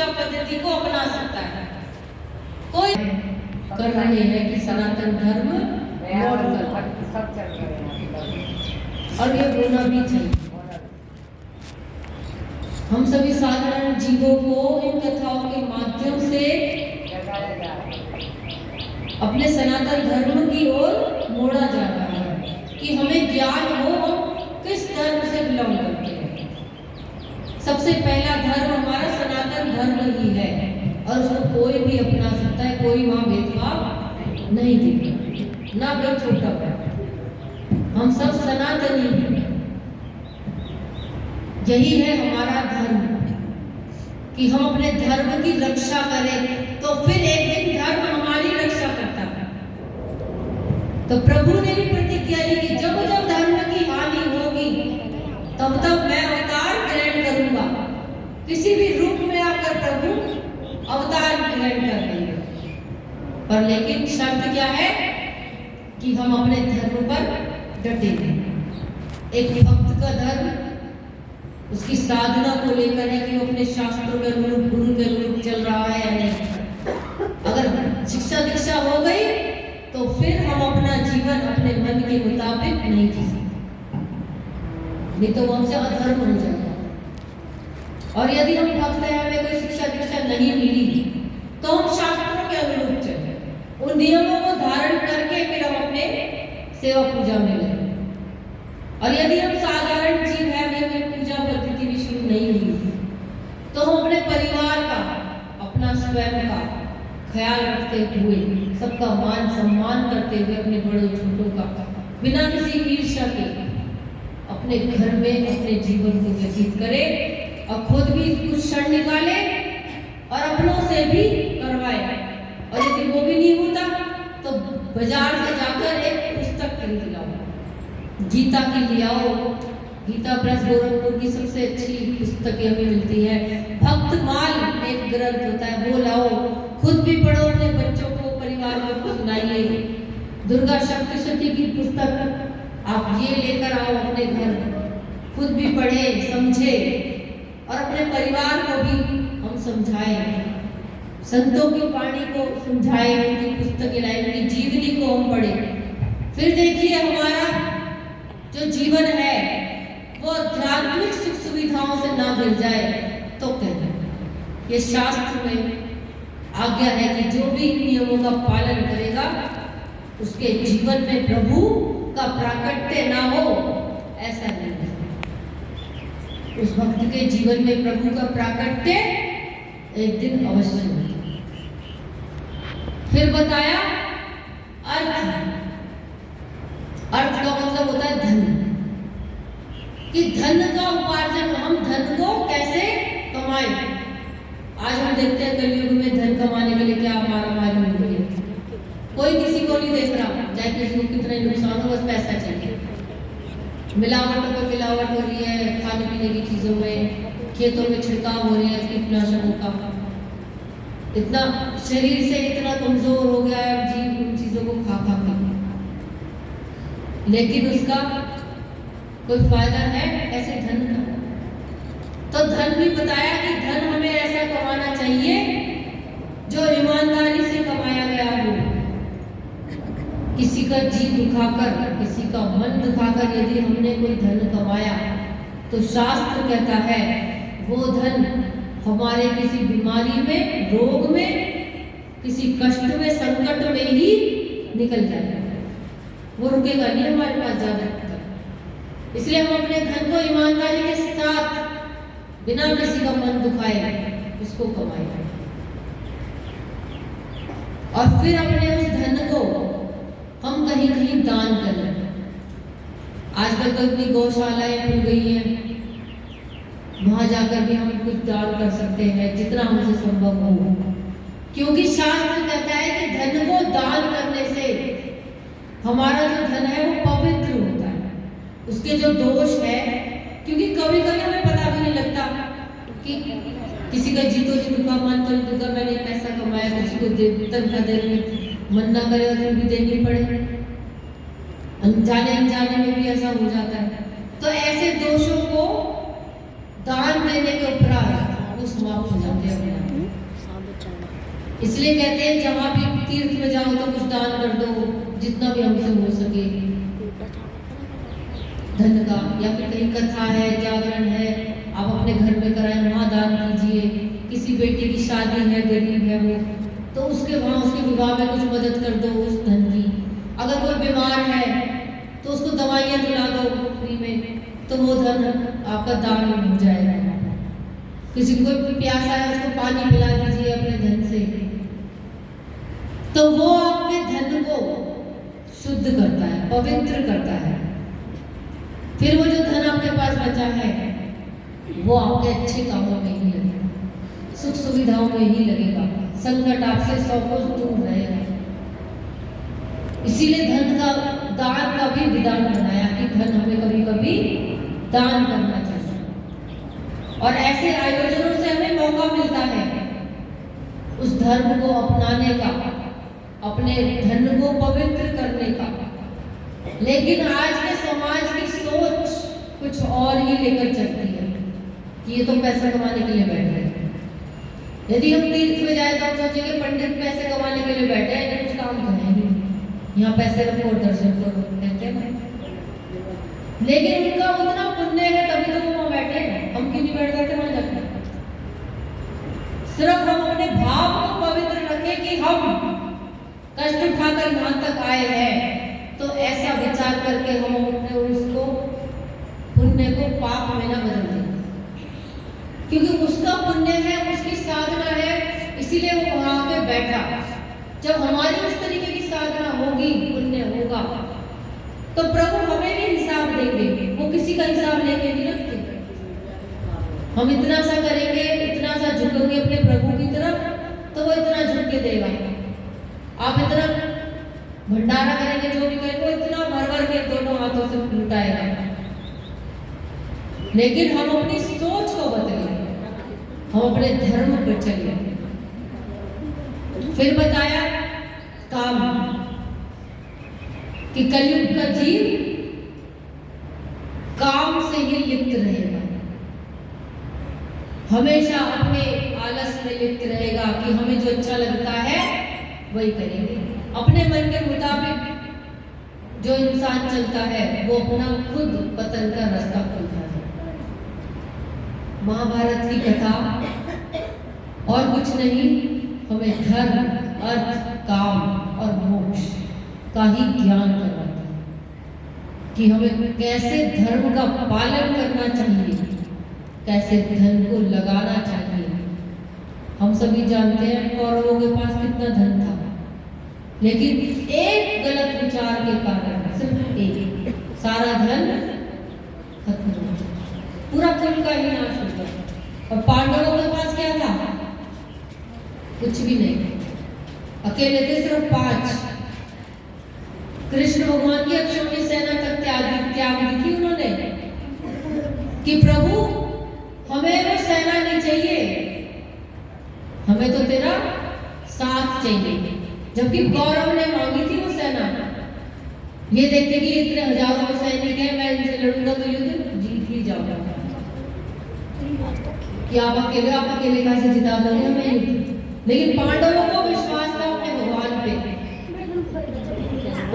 शिक्षा पद्धति को अपना सकता है। कोई कर रहे हैं कि सनातन धर्म लौट कर, और ये होना भी चाहिए। हम सभी साधारण जीवों को इन कथाओं के माध्यम से अपने सनातन धर्म की ओर मोड़ा जा रहा है कि हमें ज्ञान हो हम किस धर्म से बिलोंग करते हैं। सबसे पहला धर्म हमारा सनातन धर्म ही है और उसको कोई भी अपना सकता है, कोई वहां भेदभाव नहीं देगा, ना कोई छोटा बड़ा, हम सब सनातनी हैं। यही है हमारा धर्म कि हम अपने धर्म की रक्षा करें, तो फिर एक दिन धर्म हमारी रक्षा करता है। तो प्रभु ने भी प्रतिज्ञा ली कि जब जब धर्म की हानि होगी तब तब मैं अवतार ग्रहण करूंगा। किसी भी रूप में आकर प्रभु अवतार ग्रहण कर लेंगे, पर लेकिन शर्त क्या है कि हम अपने धर्म पर डटे रहें। एक भक्त का धर्म उसकी साधना को लेकर है कि वो अपने शास्त्रों के अनुरूप, गुरु के अनुरूप चल रहा है या नहीं। अगर शिक्षा दीक्षा हो गई तो फिर हम अपना जीवन अपने मन के मुताबिक नहीं जी सकते, नहीं तो वो हमसे अधर्म हो जाएगा। और यदि हम भक्त हैं, हमें कोई शिक्षा दीक्षा नहीं मिली, तो हम शास्त्रों के अनुरूप चले, उन नियमों को धारण करके फिर हम अपने सेवा पूजा में लगे। और यदि हम साधारण जीव हैं, हमें पूजा पद्धति भी शुरू नहीं हुई, तो हम अपने परिवार का, अपना स्वयं का ख्याल रखते हुए, सबका मान सम्मान करते हुए, अपने बड़ों छोटों का बिना किसी ईर्ष्या के अपने घर में अपने जीवन को व्यतीत करें और खुद भी कुछ क्षण निकाले और अपनों से भी करवाए। और यदि वो भी नहीं होता तो बाजार से जाकर एक पुस्तक खरीद लाओ, गीता की ले आओ। गीता प्रेस गोरखपुर की सबसे अच्छी पुस्तकें हमें मिलती है। भक्त माल एक ग्रंथ होता है, वो लाओ, खुद भी पढ़ो, अपने बच्चों को, परिवार में सुनाइए। दुर्गा सप्तशती की पुस्तक आप ये लेकर आओ अपने घर, खुद भी पढ़े समझे और अपने परिवार को भी हम समझाएं। संतों की वाणी को समझाएं, उनकी पुस्तकें लाएं, उनकी जीवनी को हम पढ़ें। फिर देखिए हमारा जो जीवन है वो आध्यात्मिक सुख सुविधाओं से ना गिर जाए। तो कहते हैं ये शास्त्र में आज्ञा है कि जो भी नियमों का पालन करेगा उसके जीवन में प्रभु का प्राकट्य ना हो, ऐसा नहीं है। उस भक्त के जीवन में प्रभु का प्राकट्य एक दिन अवश्य होगा। फिर बताया अर्थ का मतलब होता है धन, कि धन का उपार्जन, हम धन को कैसे कमाएं। आज हम देखते हैं कलयुग में धन कमाने के लिए क्या मारामारी हो रही है, कोई किसी को नहीं देख रहा, चाहे किसी को कितना नुकसान हो, बस पैसा चाहिए। मिलावट पर मिलावट हो रही है, खाने पीने की चीजों में, खेतों में छिड़काव हो रहे हैं कीटनाशकों का। इतना शरीर से इतना कमजोर हो गया है जीव उन चीजों को खा खा के, लेकिन उसका कोई फायदा है ऐसे धन का। तो धन भी बताया कि धन हमें ऐसा कमाना चाहिए जो ईमानदारी से कमाया गया हो। किसी का जी दुखाकर, किसी का मन दुखाकर यदि हमने कोई धन कमाया तो शास्त्र कहता है वो धन हमारे किसी बीमारी में, रोग में, किसी कष्ट में, संकट में ही निकल जाएगा, वो रुकेगा नहीं हमारे पास ज्यादा। इसलिए हम अपने धन को ईमानदारी के साथ बिना किसी का मन दुखाए उसको कमाएं और फिर अपने उस धन को हम कहीं कहीं दान करें। आजकल तो इतनी गौशालाएं खुल गई हैं, वहां जाकर भी हम कुछ दान कर सकते हैं जितना हमसे संभव हो, क्योंकि शास्त्र कहता है कि धन को दान करने से हमारा जो धन है वो पवित्र होता है, उसके जो दोष है। क्योंकि कभी कभी हमें पता भी नहीं लगता कि किसी का जी तो नहीं दुखा, मन तो नहीं दुखा, मैंने पैसा कमाया, किसी को तनख्वाह देने मन ना करे और फिर भी देनी पड़े, अनजाने अनजाने में भी ऐसा हो जाता है। तो ऐसे दोषों को दान देने के उपरांत वो समाप्त हो जाते हैं। इसलिए कहते हैं जहां भी तीर्थ में जाओ तो कुछ दान कर दो, जितना भी हमसे हो सके धन का। या फिर कहीं कथा है, जागरण है, आप अपने घर में कराएं, वहाँ दान कीजिए। किसी बेटी की शादी है, गरीब है वो, तो उसके वहाँ उसके विवाह में कुछ मदद कर दो उस धन की। अगर कोई बीमार है तो उसको दवाइयाँ दिला दो फ्री में, तो वो धन आपका दान हो जाएगा। किसी को प्यासा है उसको पानी पिला दीजिए अपने धन से, तो वो आपके धन को शुद्ध करता है, पवित्र करता है। फिर वो जो धन आपके पास बचा है वो आपके अच्छे कामों में ही लगेगा, सुख सुविधाओं में ही लगेगा, संकट आपसे 100 कोस दूर रहेगा। इसीलिए धन का दान का भी विधान बनाया कि धन हमें कभी कभी दान करना चाहिए। और ऐसे आयोजनों से हमें मौका मिलता है उस धर्म को अपनाने का, अपने धन को पवित्र करने का। लेकिन आज के समाज की सोच कुछ और ही लेकर चलती है कि ये तो पैसा कमाने के लिए बैठे हैं। यदि हम तीर्थ में जाए तो हम सोचेंगे पंडित पैसे कमाने के लिए बैठे हैं, कुछ काम करेंगे, यहाँ पैसे रखो और दर्शन करो, कहते हैं। लेकिन उनका उतना पुण्य है तभी तो वो वहाँ बैठे हैं, हम क्यों नहीं बैठ जाते वहाँ जाकर? सिर्फ हम अपने भाव को पवित्र रखें कि हम कष्ट उठाकर यहाँ तक आए हैं, तो ऐसा विचार करके हम अपने उसको पुण्य को पाप में न बदल दें, क्योंकि उसका पुण्य है, उसकी साधना है, इसीलिए वो वहाँ पे बैठा। जब हमारी उस तरीके की साधना होगी, पुण्य होगा, तो प्रभु हमें भी हिसाब देंगे। वो किसी का हिसाब लेके नहीं रखते। हम इतना सा करेंगे, इतना सा झुकेंगे अपने प्रभु की तरफ, तो वो इतना झुक के देगा। आप इतना भंडारा करेंगे, जो भी करेंगे, वो इतना भर भर के दोनों हाथों से लुटाएगा। लेकिन हम अपनी सोच को बदलें, हम अपने धर्म पर चलें। फिर बताया काम कि कलयुग का जीव काम से ही लिप्त रहेगा, हमेशा अपने आलस में लिप्त रहेगा कि हमें जो अच्छा लगता है वही करेंगे। अपने मन के मुताबिक जो इंसान चलता है वो अपना खुद पतन का रास्ता खोलता है। महाभारत की कथा और कुछ नहीं, हमें धर्म, अर्थ, काम और मोक्ष का ही ज्ञान करवाता है कि हमें कैसे धर्म का पालन करना चाहिए, कैसे धन को लगाना चाहिए। हम सभी जानते हैं कौरवों के पास कितना धन था, लेकिन एक गलत विचार के कारण, सिर्फ एक, सारा धन खत्म हो गया, पूरा कुल का ही नाश हो गया। और पांडवों के पास क्या था? कुछ भी नहीं, अकेले थे, सिर्फ 5। कृष्ण भगवान की अक्षौणी सेना तक त्याग दी थी उन्होंने कि प्रभु हमें वो सेना नहीं चाहिए, हमें तो तेरा साथ चाहिए। जबकि गौरव ने मांगी थी वो सेना, ये देखते कि इतने हजारों सैनिक हैं, मैं इनसे लड़ूंगा तो युद्ध जीत ही जाऊंगा। कि आप अकेले कैसे जिता दोगे हमें युद्ध? लेकिन पांडवों को विश्वास था अपने भगवान पे।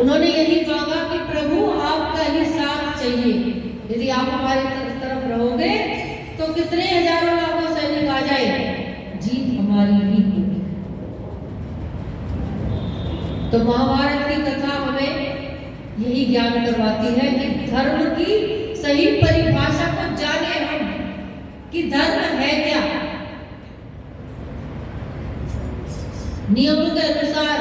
उन्होंने यही मांगा कि प्रभु आपका ही साथ चाहिए, यदि आप हमारे तरफ रहोगे तो कितने हजारों लाखों सैनिक आ जाए, जीत हमारी ही होगी। तो महाभारत की कथा हमें यही ज्ञान करवाती है कि धर्म की सही परिभाषा को जाने हम कि धर्म है क्या। नियमों के अनुसार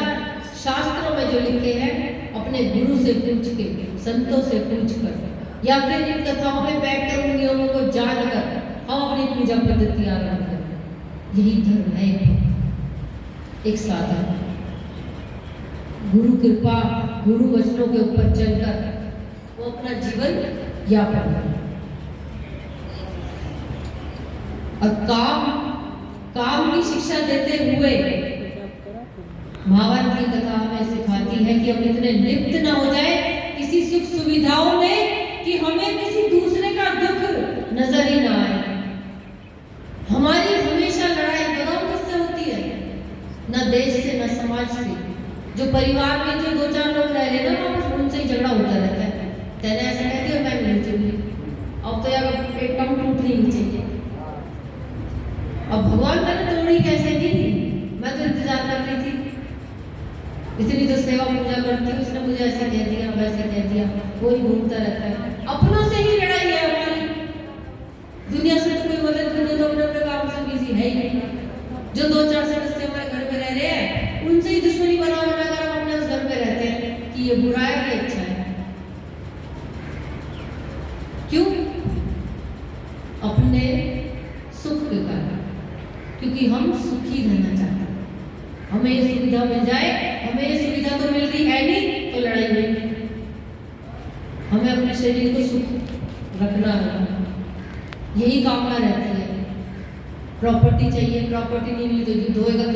शास्त्रों में जो लिखे हैं, अपने गुरु से पूछ के, संतों से पूछ कर, या फिर इन कथाओं में बैठकर उन नियमों को जानकर हम अपनी पूजा पद्धति आरंभ करें। यही धर्म है, एक साधन, गुरु कृपा, गुरु वचनों के ऊपर चलकर वो अपना जीवन यापन करें। और काम की शिक्षा देते हुए महाभारत की कथा हमें सिखाती है कि हम इतने लिप्त न हो जाए किसी सुख सुविधाओं में कि हमें किसी दूसरे का दुख नजर ही ना आए। हमारी हमेशा लड़ाई बताओ किससे होती है? न देश से न समाज से। जो परिवार में जो 2-4 लोग रह रहे ना वहाँ उनसे ही झगड़ा होता रहता है। तेने ऐसा कह दिया, मैं नहीं चुनी, अब तो यार एक कम टूटनी नहीं चाहिए। अब भगवान मैंने तोड़ी कैसे दी, मैं तो इंतजार कर रही थी, इतनी तो सेवा पूजा करती हूँ, उसने मुझे ऐसे कह दिया वैसे कह दिया, वही घूमता रहता है। अपनों से ही लड़ाई है हमारी, दुनिया से तो कोई मदद नहीं, तो अपने अपने काम से बिजी है ही नहीं। जो 2-4 सदस्य हमारे घर में रह रहे हैं उनसे ही दुश्मनी बना कर हम अपने उस घर में रहते हैं कि ये बुरा है ये अच्छा है। क्यों? अपने सुख के कारण, क्योंकि हम सुखी रहना चाहते हैं। हमें ये सुविधा मिल जाए, हमें ये सुविधा तो मिल रही है नहीं तो लड़ाई नहीं। हमें अपने शरीर को सुख रखना है, यही कामना रहती है। प्रॉपर्टी चाहिए, प्रॉपर्टी नहीं मिली तो युद्ध होएगा,